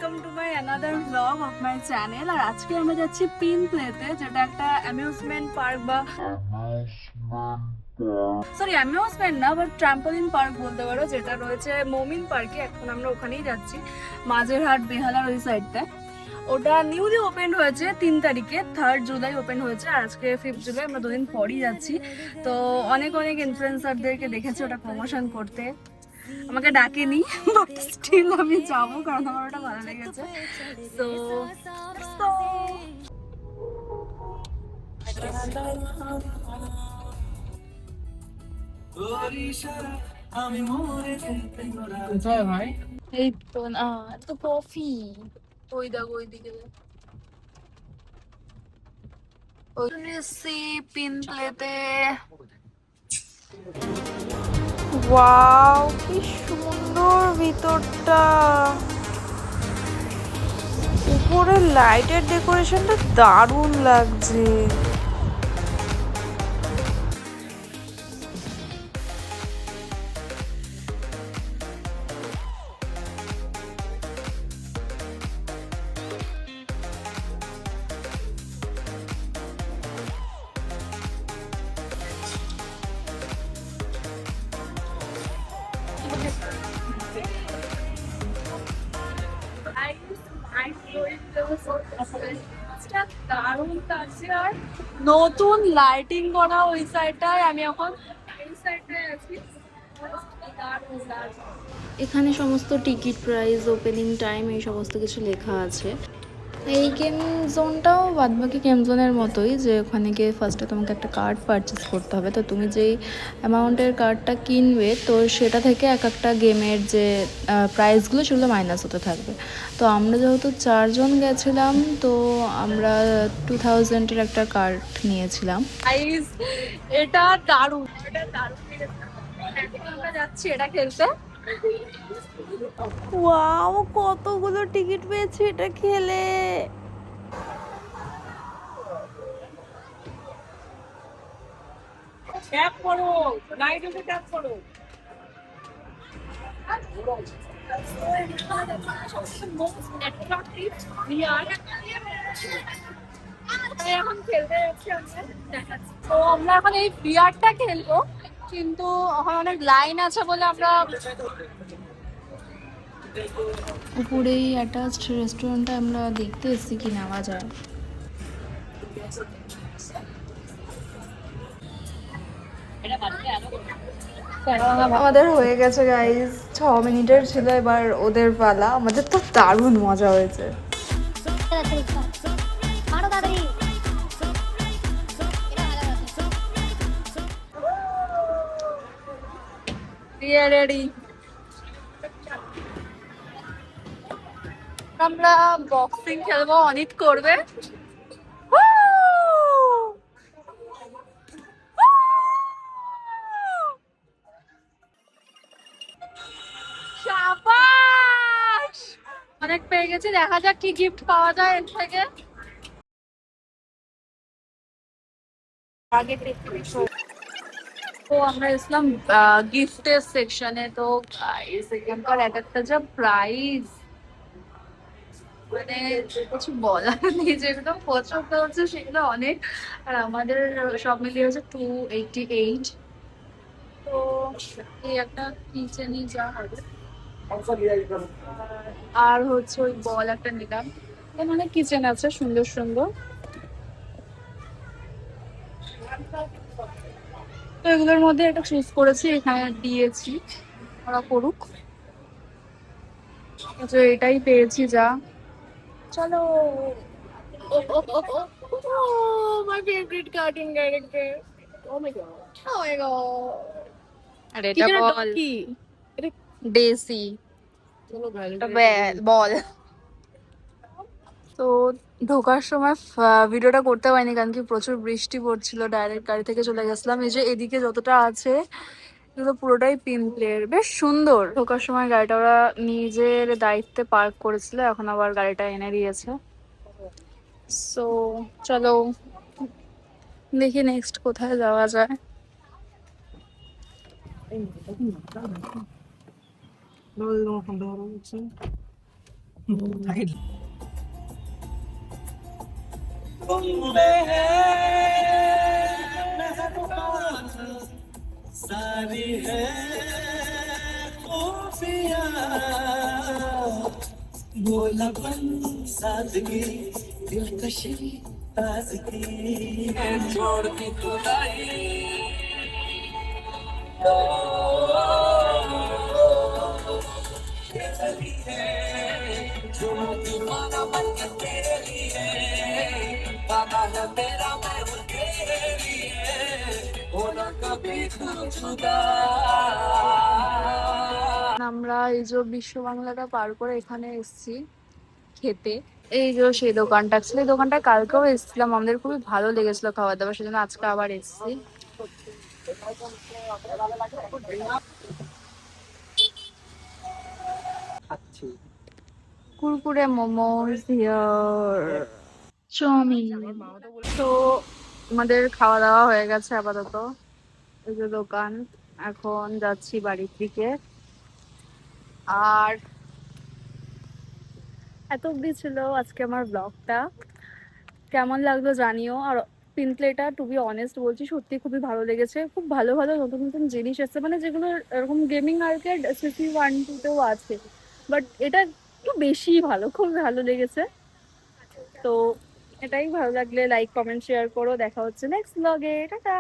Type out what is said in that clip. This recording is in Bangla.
Welcome to my another blog of my channel. আর আজকে আমরা যাচ্ছি পিন প্লেতে, যেটা একটা অ্যামিউজমেন্ট পার্ক বা সরি অ্যামিউজমেন্ট না, বাট ট্রাম্পোলিন পার্ক বলতে পারো, যেটা রয়েছে মমিন পার্কে। এখন আমরা ওখানেই যাচ্ছি, মাঝেরহাট বেহালার ওই সাইডটায়। ওটা নিউলি ওপেন হয়েছে 3 তারিখে, 3rd জুলাই ওপেন হয়েছে, আর আজকে 5th জুলাই। আমরা দুদিন পরই যাচ্ছি। তো অনেক অনেক ইনফ্লুয়েন্সারদেরকে দেখেছি ওটা প্রমোশন করতে, আমাকে ডাকেনি, বাট স্টিল আমি যাবো কারণ আমার ওটা ভালো লেগেছে। তো কোথায় ভাই? এই তো না, তো কফি ওই দেখো ওইদিকে পিন প্লেতে। ওয়াও, কি সুন্দর ভিতরটা। উপরের লাইটের ডেকোরেশনটা দারুণ লাগছে। নতুন লাইটিং করা ওই সাইডটায়, আমি এখন এই সাইডটায় আছি। এখানে সমস্ত টিকিট প্রাইস, ওপেনিং টাইম, এই সমস্ত কিছু লেখা আছে। এই গেম জোনটাও বাদবাকি গেম জোনের মতোই, যে ওখানে গিয়ে ফার্স্টে তোমাকে একটা কার্ড পারচেস করতে হবে। তো তুমি যেই অ্যামাউন্টের কার্ডটা কিনবে, তো সেটা থেকে এক একটা গেমের যে প্রাইসগুলো সেগুলো মাইনাস হতে থাকবে। তো আমরা যেহেতু 4 জন গেছিলাম, তো আমরা 2000-এর একটা কার্ড নিয়েছিলাম। গাইস, এটা দারুণ, এটা দারুণ লেগেছে। এখন আমরা যাচ্ছি এটা খেলতে। ওয়াও, কতগুলো টিকিট পেয়েছি এটা খেলে। ট্যাপ করো, লাইট ওকে ট্যাপ করো। এখন খেলতে যাচ্ছি আমরা, দেখাচ্ছি। তো আমরা এখন এই বিয়ারটা খেলবো, কিন্তু এখন অনেক লাইন আছে বলে আমরা উপরেই অ্যাটাচড রেস্টুরেন্টটা আমরা দেখতে এসেছি কি নেওয়া যায়। আমাদের হয়ে গেছে গাইস, 6 মিনিটের ছিল, এবার ওদের পালা। আমাদের তো দারুণ মজা হয়েছে। রেডি। আমরা বক্সিং খেলবো, অনিত করবে। শাবাশ! অনেক পেয়ে গেছি, দেখা যাক কি গিফট পাওয়া যায় এর থেকে। তো আমরা ইসলাম গিফটের সেকশনে। তো এখানকার এক একটা যা প্রাইস, মানে কিছু বলার নেই, যেগুলো পছন্দ হচ্ছে সেগুলো অনেক। আর আমাদের সব মিলিয়ে হচ্ছে 288। তো এই একটা কিচেনই যা হবে। আর হচ্ছে ওই বল একটা নিলাম। এখানে অনেক কিচেন আছে সুন্দর সুন্দর। তো এগুলোর মধ্যে একটা চুজ করেছি, এখানে দিয়েছি, ওরা করুক। তো এটাই পেয়েছি যা। চলো। My favourite cartoon character. Oh my god, oh my god. আর এটা বল, কি ডেসি চলো ভাই, বল। তো ঢোকার সময় ভিডিওটা করতে পারিনি, কারণ কি প্রচুর বৃষ্টি পড়ছিল। ডাইরেক্ট গাড়ি থেকে চলে গেছিলাম। এই যে এদিকে যতটা আছে এগুলো পুরোটাই পিন প্লের, বেশ সুন্দর। ঢোকার সময় গাড়িটা ওরা নিজের দায়িত্বে পার্ক করেছিল, এখন আবার গাড়িটা এনে দিয়েছে। সো চলো দেখি নেক্সট কোথায় যাওয়া যায়। सारी है खुफिया बोलापन सादगी दिलकशी ताजगी छोड़ दी खुदाई चली है जो दीवाना बन के तेरे लिए वादा है तेरा मैं हूँ तेरे लिए होना कभी तू जुदा আমরা এই যে বিশ্ব বাংলাটা পার করে এখানে এসেছি খেতে। এই যে সেই দোকানটা, সেই দোকানটা কালকেও এসেছিলাম, আমাদের খুবই ভালো লেগেছিল খাবার দাবার, সেজন্য আজকে আবার এসেছি। Kurkure momos here, chowmein. তো আমাদের খাওয়া দাওয়া হয়ে গেছে আপাতত, এই যে দোকান। এখন যাচ্ছি বাড়ির দিকে। আর এত অব্দি ছিল আজকে আমার ব্লগটা, কেমন লাগলো জানিও। আর পিনপ্লেটা টু বি অনেস্ট বলছি সত্যি খুবই ভালো লেগেছে, খুব ভালো ভালো নতুন নতুন জিনিস এসছে, মানে যেগুলো এরকম গেমিং আর্কেড CC1-2-তেও আছে, বাট এটা একটু বেশি ভালো, খুব ভালো লেগেছে। তো এটাই, ভালো লাগলে লাইক কমেন্ট শেয়ার করো, দেখা হচ্ছে নেক্সট ব্লগে, টাটা।